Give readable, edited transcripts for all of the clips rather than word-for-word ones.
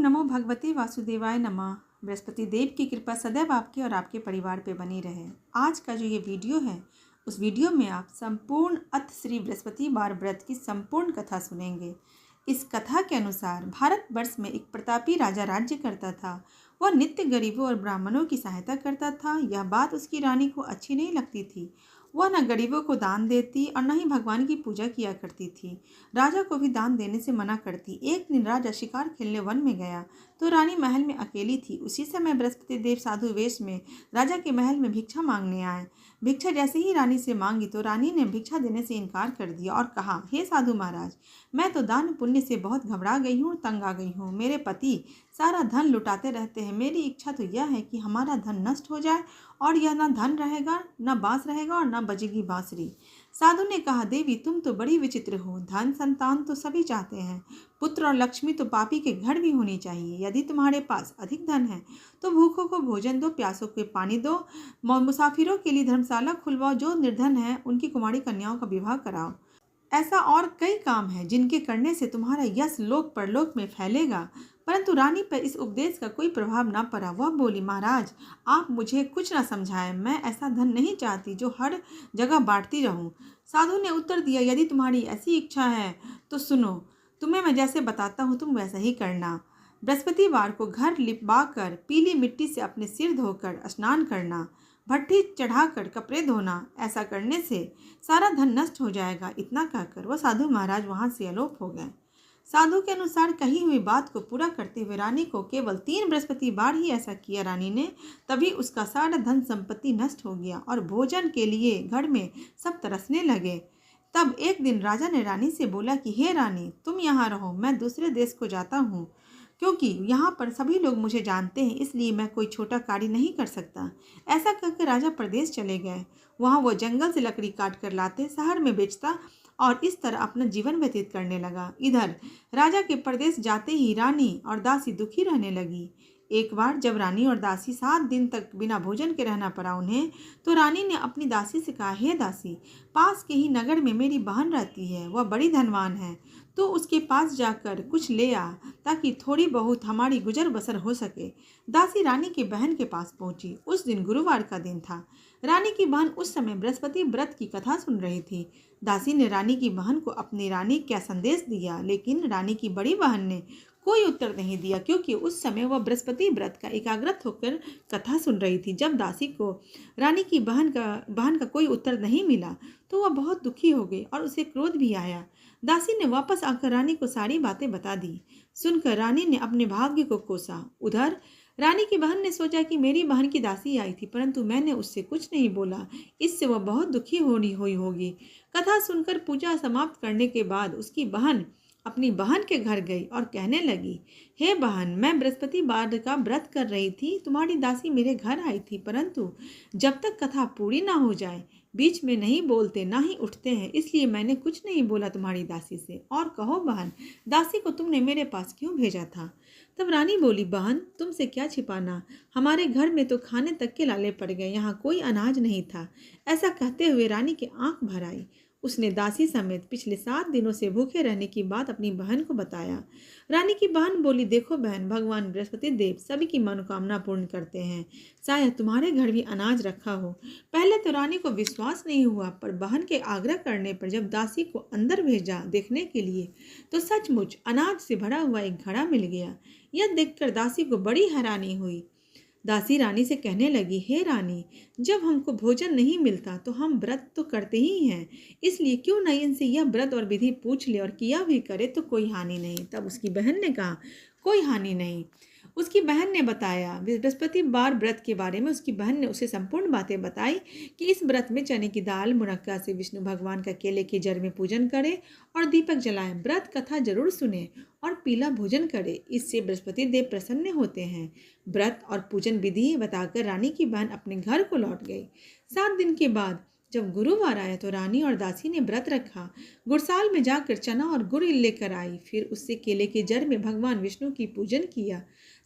नमो भगवते वासुदेवाय नमः। बृहस्पति देव की कृपा सदैव आपके और आपके परिवार पे बनी रहे। आज का जो ये वीडियो है, उस वीडियो में आप संपूर्ण अथ श्री बृहस्पतिवार व्रत की संपूर्ण कथा सुनेंगे। इस कथा के अनुसार भारतवर्ष में एक प्रतापी राजा राज्य करता था। वह नित्य गरीबों और ब्राह्मणों की सहायता करता था। यह बात उसकी रानी को अच्छी नहीं लगती थी। वह न गरीबों को दान देती और न ही भगवान की पूजा किया करती थी। राजा को भी दान देने से मना करती। एक दिन राजा शिकार खेलने वन में गया तो रानी महल में अकेली थी। उसी समय बृहस्पति देव साधु वेश में राजा के महल में भिक्षा मांगने आए। भिक्षा जैसे ही रानी से मांगी तो रानी ने भिक्षा देने से इनकार कर दिया और कहा, हे साधु महाराज, मैं तो दान पुण्य से बहुत घबरा गई हूँ, तंग आ गई हूँ। मेरे पति सारा धन लुटाते रहते हैं। मेरी इच्छा तो यह है कि हमारा धन नष्ट हो जाए और यह न धन रहेगा, न बांस रहेगा और न बजेगी बांसुरी। साधु ने कहा, देवी तुम तो बड़ी विचित्र हो। धन संतान तो सभी चाहते हैं, पुत्र और लक्ष्मी तो पापी के घर भी होनी चाहिए। यदि तुम्हारे पास अधिक धन है तो भूखों को भोजन दो, प्यासों को पानी दो, मुसाफिरों के लिए धर्मशाला खुलवाओ, जो निर्धन है उनकी कुमारी कन्याओं का विवाह कराओ। ऐसा और कई काम है जिनके करने से तुम्हारा यश लोक परलोक में फैलेगा। परंतु रानी पर इस उपदेश का कोई प्रभाव न पड़ा। वह बोली, महाराज आप मुझे कुछ न समझाएं। मैं ऐसा धन नहीं चाहती जो हर जगह बांटती रहूं। साधु ने उत्तर दिया, यदि तुम्हारी ऐसी इच्छा है तो सुनो, तुम्हें मैं जैसे बताता हूँ तुम वैसा ही करना। बृहस्पतिवार को घर लिपवाकर पीली मिट्टी से अपने सिर धोकर स्नान करना, भट्टी चढ़ाकर कपड़े धोना। ऐसा करने से सारा धन नष्ट हो जाएगा। इतना कहकर वह साधु महाराज वहां से अलोप हो गए। साधु के अनुसार कही हुई बात को पूरा करते हुए रानी को केवल 3 बृहस्पतिवार ही ऐसा किया रानी ने। तभी उसका सारा धन संपत्ति नष्ट हो गया और भोजन के लिए घर में सब तरसने लगे। तब एक दिन राजा ने रानी से बोला कि हे रानी, तुम यहाँ रहो, मैं दूसरे देश को जाता हूँ, क्योंकि यहाँ पर सभी लोग मुझे जानते हैं, इसलिए मैं कोई छोटा कार्य नहीं कर सकता। ऐसा कहकर राजा प्रदेश चले गए। वहाँ वो जंगल से लकड़ी काट कर लाते, शहर में बेचता और इस तरह अपना जीवन व्यतीत करने लगा। इधर राजा के प्रदेश जाते ही रानी और दासी दुखी रहने लगी। एक बार जब रानी और दासी 7 दिन तक बिना भोजन के रहना पड़ा उन्हें, तो रानी ने अपनी दासी से कहा, हे दासी, पास के ही नगर में मेरी बहन रहती है, वह बड़ी धनवान है, तो उसके पास जाकर कुछ ले आ ताकि थोड़ी बहुत हमारी गुजर बसर हो सके। दासी रानी की बहन के पास पहुंची। उस दिन गुरुवार का दिन था। रानी की बहन उस समय बृहस्पति व्रत की कथा सुन रही थी। दासी ने रानी की बहन को अपनी रानी क्या संदेश दिया, लेकिन रानी की बड़ी बहन ने कोई उत्तर नहीं दिया, क्योंकि उस समय वह बृहस्पति व्रत का एकाग्रत होकर कथा सुन रही थी। जब दासी को रानी की बहन का कोई उत्तर नहीं मिला तो वह बहुत दुखी हो गई और उसे क्रोध भी आया। दासी ने वापस आकर रानी को सारी बातें बता दी। सुनकर रानी ने अपने भाग्य को कोसा। उधर रानी की बहन ने सोचा कि मेरी बहन की दासी आई थी, परंतु मैंने उससे कुछ नहीं बोला, इससे वह बहुत दुखी हुई होगी। कथा सुनकर पूजा समाप्त करने के बाद उसकी बहन अपनी बहन के घर गई और कहने लगी, हे बहन, मैं बृहस्पतिवार का व्रत कर रही थी, तुम्हारी दासी मेरे घर आई थी, परंतु जब तक कथा पूरी ना हो जाए बीच में नहीं बोलते ना ही उठते हैं, इसलिए मैंने कुछ नहीं बोला तुम्हारी दासी से। और कहो बहन, दासी को तुमने मेरे पास क्यों भेजा था? तब रानी बोली, बहन तुमसे क्या छिपाना, हमारे घर में तो खाने तक के लाले पड़ गए, यहाँ कोई अनाज नहीं था। ऐसा कहते हुए रानी की आंख भर आई। उसने दासी समेत पिछले 7 दिनों से भूखे रहने की बात अपनी बहन को बताया। रानी की बहन बोली, देखो बहन, भगवान बृहस्पति देव सभी की मनोकामना पूर्ण करते हैं, शायद तुम्हारे घर भी अनाज रखा हो। पहले तो रानी को विश्वास नहीं हुआ, पर बहन के आग्रह करने पर जब दासी को अंदर भेजा देखने के लिए तो सचमुच अनाज से भरा हुआ एक घड़ा मिल गया। यह देखकर दासी को बड़ी हैरानी हुई। दासी रानी से कहने लगी, हे रानी, जब हमको भोजन नहीं मिलता तो हम व्रत तो करते ही हैं, इसलिए क्यों न इनसे यह व्रत और विधि पूछ ले, और किया भी करे तो कोई हानि नहीं। तब उसकी बहन ने कहा, कोई हानि नहीं। उसकी बहन ने बताया बृहस्पतिवार व्रत के बारे में। उसकी बहन ने उसे संपूर्ण बातें बताई कि इस व्रत में चने की दाल मुनक्का से विष्णु भगवान का केले के जड़ में पूजन करे और दीपक जलाएं, व्रत कथा जरूर सुने और पीला भोजन करे, इससे बृहस्पति देव प्रसन्न होते हैं। व्रत और पूजन विधि बताकर रानी की बहन अपने घर को लौट गई। 7 दिन के बाद जब गुरुवार आया तो रानी और दासी ने व्रत रखा। गुड़साल में जाकर चना और गुड़ लेकर आई, फिर उससे केले के जड़ में भगवान विष्णु की पूजन किया।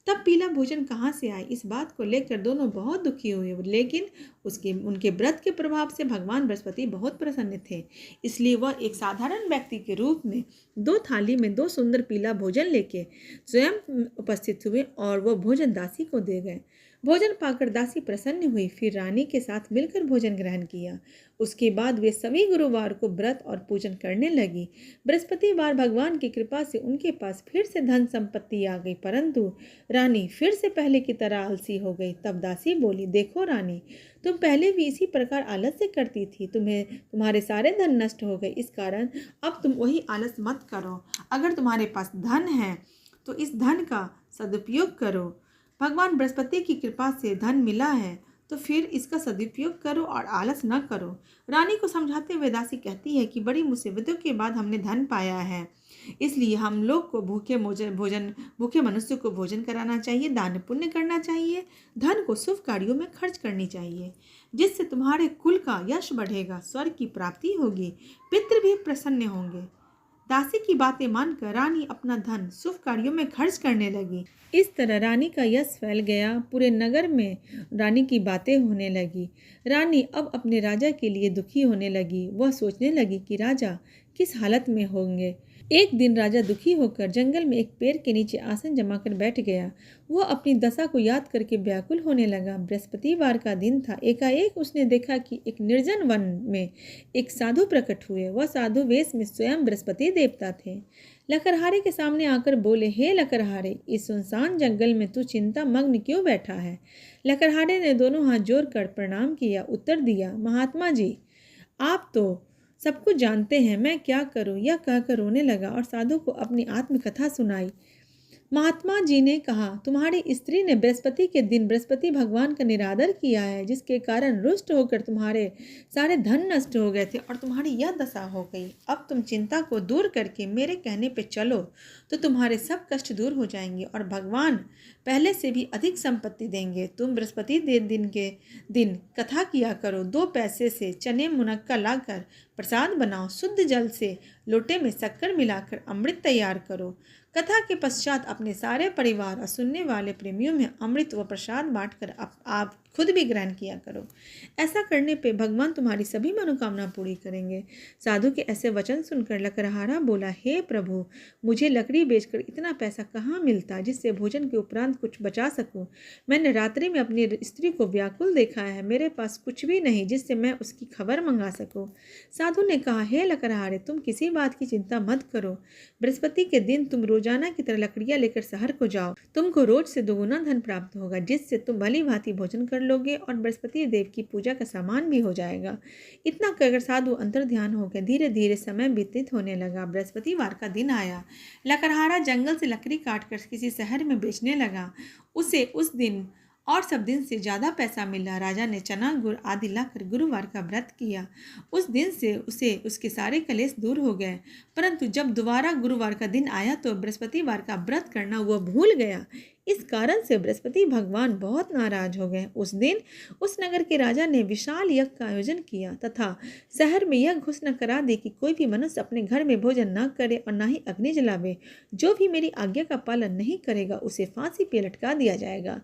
तब पीला भोजन कहाँ से आए, इस बात को लेकर दोनों बहुत दुखी हुए, लेकिन उनके व्रत के प्रभाव से भगवान बृहस्पति बहुत प्रसन्न थे। इसलिए वह एक साधारण व्यक्ति के रूप में 2 थाली में 2 सुंदर पीला भोजन लेके स्वयं उपस्थित हुए और वह भोजन दासी को दे गए। भोजन पाकर दासी प्रसन्न हुई, फिर रानी के साथ मिलकर भोजन ग्रहण किया। उसके बाद वे सभी गुरुवार को व्रत और पूजन करने लगी। बृहस्पतिवार भगवान की कृपा से उनके पास फिर से धन संपत्ति आ गई, परंतु रानी फिर से पहले की तरह आलसी हो गई। तब दासी बोली, देखो रानी, तुम पहले भी इसी प्रकार आलस से करती थी, तुम्हारे सारे धन नष्ट हो गए, इस कारण अब तुम वही आलस मत करो। अगर तुम्हारे पास धन है तो इस धन का सदुपयोग करो। भगवान बृहस्पति की कृपा से धन मिला है तो फिर इसका सदुपयोग करो और आलस न करो। रानी को समझाते हुए दासी कहती है कि बड़ी मुसीबतों के बाद हमने धन पाया है, इसलिए हम लोग को भूखे मनुष्य को भोजन कराना चाहिए, दान पुण्य करना चाहिए, धन को शुभ कार्यों में खर्च करनी चाहिए, जिससे तुम्हारे कुल का यश बढ़ेगा, स्वर्ग की प्राप्ति होगी, पितृ भी प्रसन्न होंगे। दासी की बातें मानकर रानी अपना धन शुभ कार्यों में खर्च करने लगी। इस तरह रानी का यश फैल गया, पूरे नगर में रानी की बातें होने लगी। रानी अब अपने राजा के लिए दुखी होने लगी। वह सोचने लगी कि राजा किस हालत में होंगे। एक दिन राजा दुखी होकर जंगल में एक पेड़ के नीचे आसन जमाकर बैठ गया। वह अपनी दशा को याद करके व्याकुल होने लगा। बृहस्पतिवार का दिन था। एकाएक उसने देखा कि एक निर्जन वन में एक साधु प्रकट हुए। वह साधु वेश में स्वयं बृहस्पति देवता थे। लकड़हारे के सामने आकर बोले, हे लकड़हारे, इस सुनसान जंगल में तू चिंता मग्न क्यों बैठा है? लकड़हारे ने दोनों हाथ जोड़कर प्रणाम किया। उत्तर दिया, महात्मा जी, आप तो सब कुछ जानते हैं, मैं क्या करूं? यह कहकर रोने लगा और साधु को अपनी आत्मकथा सुनाई। महात्मा जी ने कहा, तुम्हारी स्त्री ने बृहस्पति के दिन बृहस्पति भगवान का निरादर किया है, जिसके कारण रुष्ट होकर तुम्हारे सारे धन नष्ट हो गए थे और तुम्हारी यह दशा हो गई। अब तुम चिंता को दूर करके मेरे कहने पे चलो तो तुम्हारे सब कष्ट दूर हो जाएंगे और भगवान पहले से भी अधिक संपत्ति देंगे। तुम बृहस्पति दिन के दिन कथा किया करो। 2 पैसे से चने मुनक्का लाकर प्रसाद बनाओ। शुद्ध जल से लोटे में शक्कर मिलाकर अमृत तैयार करो। कथा के पश्चात अपने सारे परिवार और सुनने वाले प्रेमियों में अमृत व प्रसाद बांटकर आप खुद भी ग्रहण किया करो। ऐसा करने पे भगवान तुम्हारी सभी मनोकामना पूरी करेंगे। साधु के ऐसे वचन सुनकर लकड़हारा बोला, हे प्रभु, मुझे लकड़ी बेचकर इतना पैसा कहाँ मिलता जिससे भोजन के उपरांत कुछ बचा सकूं? मैंने रात्रि में अपनी स्त्री को व्याकुल देखा है, मेरे पास कुछ भी नहीं जिससे मैं उसकी खबर मंगा सकूं। साधु ने कहा, हे लकड़हारे, तुम किसी बात की चिंता मत करो। बृहस्पति के दिन तुम रोजाना की तरह लकड़ियां लेकर शहर को जाओ। तुमको रोज से 2 गुना धन प्राप्त होगा, जिससे तुम भली भांति भोजन कर लोगे और बृहस्पति देव की पूजा का सामान भी हो जाएगा। इतना कहकर साधु अंतर ध्यान हो गए। धीरे धीरे समय व्यतीत होने लगा। बृहस्पतिवार का दिन आया। लकड़हारा जंगल से लकड़ी काटकर किसी शहर में बेचने लगा। उसे उस दिन और सब दिन से ज़्यादा पैसा मिला। राजा ने चना गुड़ आदि लाकर गुरुवार का व्रत किया। उस दिन से उसके सारे कलेश दूर हो गए। परंतु जब दोबारा गुरुवार का दिन आया तो बृहस्पतिवार का व्रत करना वह भूल गया। इस कारण से बृहस्पति भगवान बहुत नाराज हो गए। उस दिन उस नगर के राजा ने विशाल यज्ञ का आयोजन किया तथा शहर में यह घोषणा करा दी कि कोई भी मनुष्य अपने घर में भोजन न करे और न ही अग्नि जलावे। जो भी मेरी आज्ञा का पालन नहीं करेगा उसे फांसी पे लटका दिया जाएगा।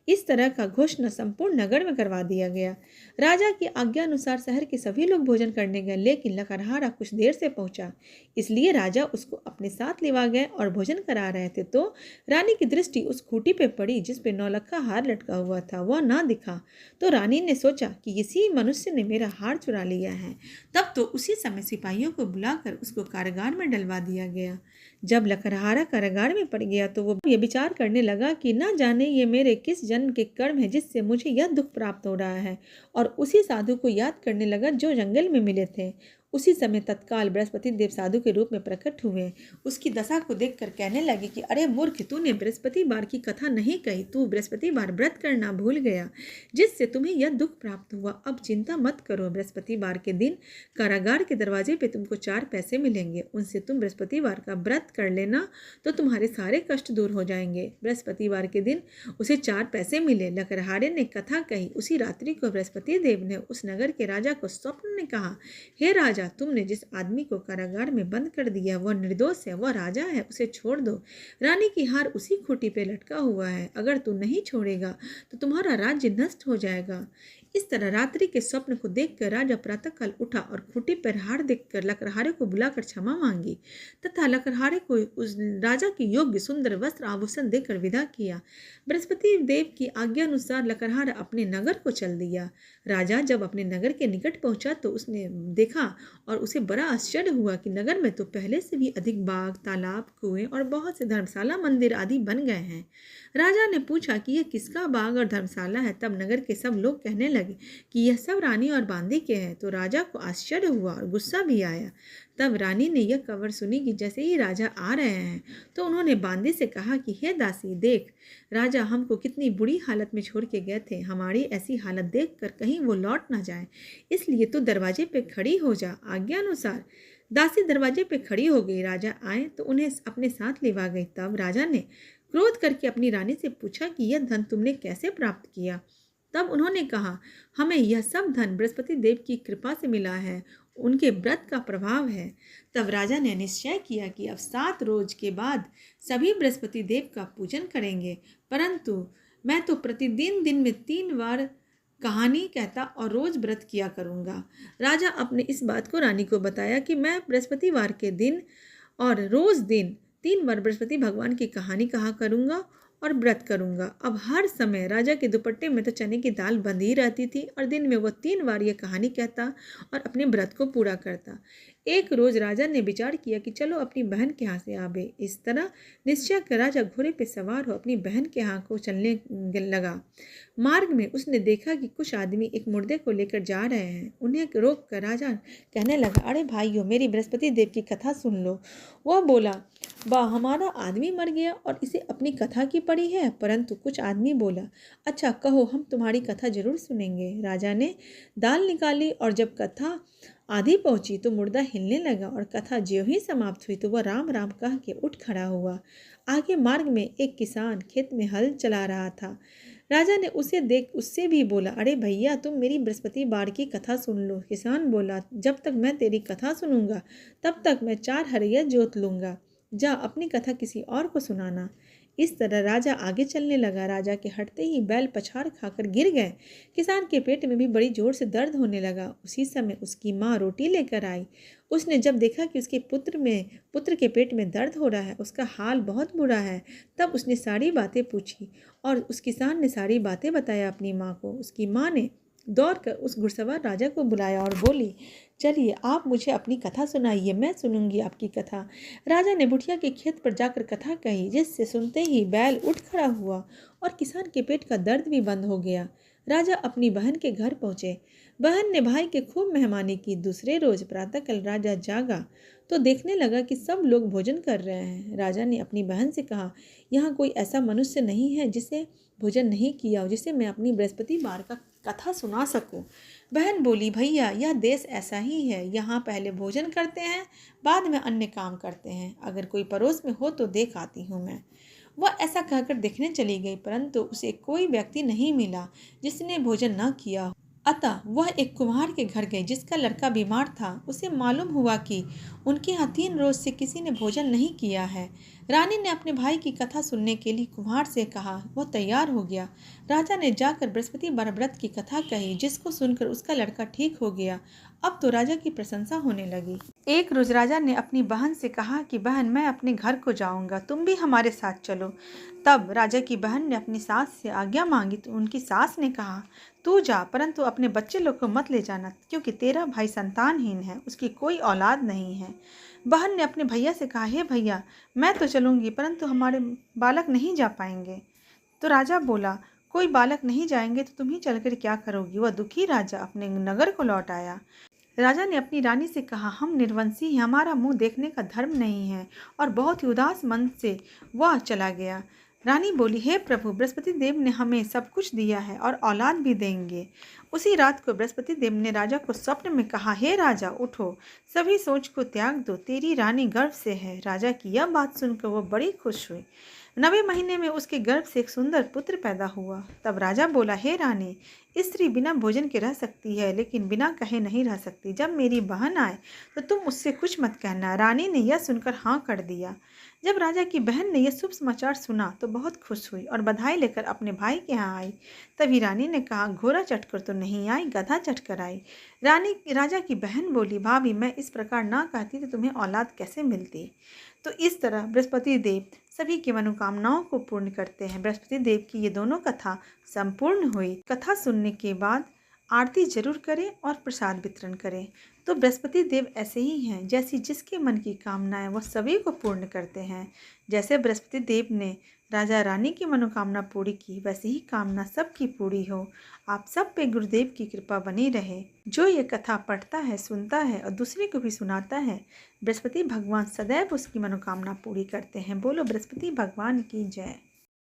इस तरह का घोषणा संपूर्ण नगर में करवा दिया गया। राजा की आज्ञा अनुसार शहर के सभी लोग भोजन करने गए, लेकिन लकड़हारा कुछ देर से पहुंचा, इसलिए राजा उसको अपने साथ लेवा गए और भोजन करा रहे थे तो रानी की दृष्टि उस खूंटी पे पड़ी जिस पे 9 लक्खा हार लटका हुआ था। वह ना दिखा तो रानी ने सोचा कि इसी मनुष्य ने मेरा हार चुरा लिया है। तब तो उसी समय सिपाहियों को बुलाकर उसको कारागार में डलवा दिया गया। जब लकड़हारा कारागार में पड़ गया तो वो ये विचार करने लगा कि न जाने ये मेरे किस जन्म के कर्म है जिससे मुझे यह दुख प्राप्त हो रहा है, और उसी साधु को याद करने लगा जो जंगल में मिले थे। उसी समय तत्काल बृहस्पति देव साधु के रूप में प्रकट हुए। उसकी दशा को देखकर कहने लगे कि अरे मूर्ख, तूने बृहस्पतिवार की कथा नहीं कही, तू बृहस्पतिवार व्रत करना भूल गया जिससे तुम्हें यह दुख प्राप्त हुआ। अब चिंता मत करो, बृहस्पतिवार के दिन कारागार के दरवाजे पे तुमको 4 पैसे मिलेंगे, उनसे तुम बृहस्पतिवार का व्रत कर लेना तो तुम्हारे सारे कष्ट दूर हो जाएंगे। बृहस्पतिवार के दिन उसे 4 पैसे मिले। लकड़हारे ने कथा कही। उसी रात्रि को बृहस्पति देव ने उस नगर के राजा को स्वप्न में कहा, हे राजा, राजा, तुमने जिस आदमी को कारागार में बंद कर दिया वह निर्दोष है, वह राजा है, उसे छोड़ दो। रानी की हार उसी खूंटी पे लटका हुआ है, अगर तू नहीं छोड़ेगा तो तुम्हारा राज्य नष्ट हो जाएगा। इस तरह रात्रि के स्वप्न को देखकर राजा प्रातःकाल उठा और खूंटी पर हार देखकर लकड़हारे को बुलाकर क्षमा मांगी तथा लकड़हारे को उस राजा की योग्य सुंदर वस्त्र आभूषण देकर विदा किया। बृहस्पति देव की आज्ञा अनुसार लकड़हारा अपने नगर को चल दिया। राजा जब अपने नगर के निकट पहुंचा तो उसने देखा और उसे बड़ा आश्चर्य हुआ कि नगर में तो पहले से भी अधिक बाग, तालाब, कुएं और बहुत से धर्मशाला, मंदिर आदि बन गए हैं। राजा ने पूछा कि यह किसका बाग और धर्मशाला है। तब नगर के सब लोग कहने लगे कि यह सब रानी और बांदी के हैं। तो राजा को आश्चर्य हुआ और गुस्सा भी आया। तब रानी ने यह खबर सुनी कि जैसे ही राजा आ रहे हैं तो उन्होंने बांदी से कहा कि हे दासी, देख राजा हमको कितनी बुरी हालत में छोड़ के गए थे, हमारी ऐसी हालत देखकर कहीं वो लौट ना जाए, इसलिए तू दरवाजे पे खड़ी हो जा। आज्ञा अनुसार दासी दरवाजे पे खड़ी हो गई। राजा आए तो उन्हें अपने साथ लेवा गई। तब राजा ने क्रोध करके अपनी रानी से पूछा कि यह धन तुमने कैसे प्राप्त किया। तब उन्होंने कहा, हमें यह सब धन बृहस्पति देव की कृपा से मिला है, उनके व्रत का प्रभाव है। तब राजा ने निश्चय किया कि अब 7 रोज के बाद सभी बृहस्पति देव का पूजन करेंगे, परंतु मैं तो प्रतिदिन दिन में 3 बार कहानी कहता और रोज व्रत किया करूँगा। राजा अपने इस बात को रानी को बताया कि मैं बृहस्पतिवार के दिन और रोज दिन 3 बार बृहस्पति भगवान की कहानी कहा करूँगा और व्रत करूँगा। अब हर समय राजा के दुपट्टे में तो चने की दाल बंधी रहती थी और दिन में वह 3 बार यह कहानी कहता और अपने व्रत को पूरा करता। एक रोज राजा ने विचार किया कि चलो अपनी बहन के यहाँ से आवे। इस तरह निश्चय कर राजा घोड़े पे सवार हो अपनी बहन के यहाँ को चलने लगा। मार्ग में उसने देखा कि कुछ आदमी एक मुर्दे को लेकर जा रहे हैं। उन्हें रोक कर राजा कहने लगा, अरे भाइयों, मेरी बृहस्पति देव की कथा सुन लो। वह बोला, वाह, हमारा आदमी मर गया और इसे अपनी कथा की पड़ी है। परंतु कुछ आदमी बोला, अच्छा कहो, हम तुम्हारी कथा जरूर सुनेंगे। राजा ने दाल निकाली और जब कथा आधी पहुंची तो मुर्दा हिलने लगा और कथा ज्यों ही समाप्त हुई तो वह राम राम कह के उठ खड़ा हुआ। आगे मार्ग में एक किसान खेत में हल चला रहा था। राजा ने उसे देख उससे भी बोला, अरे भैया, तुम मेरी बृहस्पति बार की कथा सुन लो। किसान बोला, जब तक मैं तेरी कथा सुनूंगा तब तक मैं 4 हरिया जोत लूँगा, जा अपनी कथा किसी और को सुनाना। इस तरह राजा आगे चलने लगा। राजा के हटते ही बैल पछाड़ खाकर गिर गए। किसान के पेट में भी बड़ी जोर से दर्द होने लगा। उसी समय उसकी माँ रोटी लेकर आई। उसने जब देखा कि उसके पुत्र के पेट में दर्द हो रहा है, उसका हाल बहुत बुरा है, तब उसने सारी बातें पूछी और उस किसान ने सारी बातें बताया अपनी माँ को। उसकी माँ ने दौड़कर उस घुड़सवार राजा को बुलाया और बोली, चलिए आप मुझे अपनी कथा सुनाइए, मैं सुनूंगी आपकी कथा। राजा ने बुढ़िया के खेत पर जाकर कथा कही, जिससे सुनते ही बैल उठ खड़ा हुआ और किसान के पेट का दर्द भी बंद हो गया। राजा अपनी बहन के घर पहुँचे। बहन ने भाई के खूब मेहमानी की। दूसरे रोज प्रातःकाल राजा जागा तो देखने लगा कि सब लोग भोजन कर रहे हैं। राजा ने अपनी बहन से कहा, यहाँ कोई ऐसा मनुष्य नहीं है जिसे भोजन नहीं किया हो, जिसे मैं अपनी बृहस्पति बार का कथा सुना सकूं। बहन बोली, भैया, यह देश ऐसा ही है, यहाँ पहले भोजन करते हैं, बाद में अन्य काम करते हैं। अगर कोई पड़ोस में हो तो देख आती हूँ मैं। वह ऐसा कहकर देखने चली गई, परंतु उसे कोई व्यक्ति नहीं मिला जिसने भोजन न किया हो। अतः वह एक कुम्हार के घर गई जिसका लड़का बीमार था। उसे मालूम हुआ कि उनके यहाँ 3 रोज से किसी ने भोजन नहीं किया है। रानी ने अपने भाई की कथा सुनने के लिए कुम्हार से कहा। वह तैयार हो गया। राजा ने जाकर बृहस्पति बार व्रत की कथा कही, जिसको सुनकर उसका लड़का ठीक हो गया। अब तो राजा की प्रशंसा होने लगी। एक रोज राजा ने अपनी बहन से कहा कि बहन, मैं अपने घर को जाऊंगा, तुम भी हमारे साथ चलो। तब राजा की बहन ने अपनी सास से आज्ञा मांगी तो उनकी सास ने कहा, तू जा, परंतु अपने बच्चे लोग को मत ले जाना, क्योंकि तेरा भाई संतानहीन है, उसकी कोई औलाद नहीं है। बहन ने अपने भैया से कहा, हे भैया, मैं तो चलूँगी, परंतु हमारे बालक नहीं जा पाएंगे। तो राजा बोला, कोई बालक नहीं जाएंगे तो तुम ही चलकर क्या करोगी। वह दुखी राजा अपने नगर को लौट आया। राजा ने अपनी रानी से कहा, हम निर्वंशी हैं, हमारा मुंह देखने का धर्म नहीं है, और बहुत ही उदास मन से वह चला गया। रानी बोली, हे प्रभु, बृहस्पति देव ने हमें सब कुछ दिया है और औलाद भी देंगे। उसी रात को बृहस्पति देव ने राजा को स्वप्न में कहा, हे राजा, उठो, सभी सोच को त्याग दो, तेरी रानी गर्भ से है। राजा की यह बात सुनकर वह बड़ी खुश हुई। 9वें महीने में उसके गर्भ से एक सुंदर पुत्र पैदा हुआ। तब राजा बोला, हे रानी, स्त्री बिना भोजन के रह सकती है, लेकिन बिना कहे नहीं रह सकती। जब मेरी बहन आए तो तुम उससे कुछ मत कहना। रानी ने यह सुनकर हाँ कर दिया। जब राजा की बहन ने यह शुभ समाचार सुना तो बहुत खुश हुई और बधाई लेकर अपने भाई के यहाँ आई। तभी रानी ने कहा, घोड़ा चढ़कर तो नहीं आई, गधा चढ़कर आई। राजा की बहन बोली, भाभी, मैं इस प्रकार ना कहती तो तुम्हें औलाद कैसे मिलती। तो इस तरह बृहस्पति देव सभी की मनोकामनाओं को पूर्ण करते हैं। बृहस्पति देव की ये दोनों कथा संपूर्ण हुई। कथा सुनने के बाद आरती जरूर करें और प्रसाद वितरण करें। तो बृहस्पति देव ऐसे ही हैं, जैसी जिसके मन की कामनाएं वो सभी को पूर्ण करते हैं। जैसे बृहस्पति देव ने राजा रानी की मनोकामना पूरी की, वैसे ही कामना सबकी पूरी हो। आप सब पे गुरुदेव की कृपा बनी रहे। जो ये कथा पढ़ता है, सुनता है और दूसरे को भी सुनाता है, बृहस्पति भगवान सदैव उसकी मनोकामना पूरी करते हैं। बोलो बृहस्पति भगवान की जय।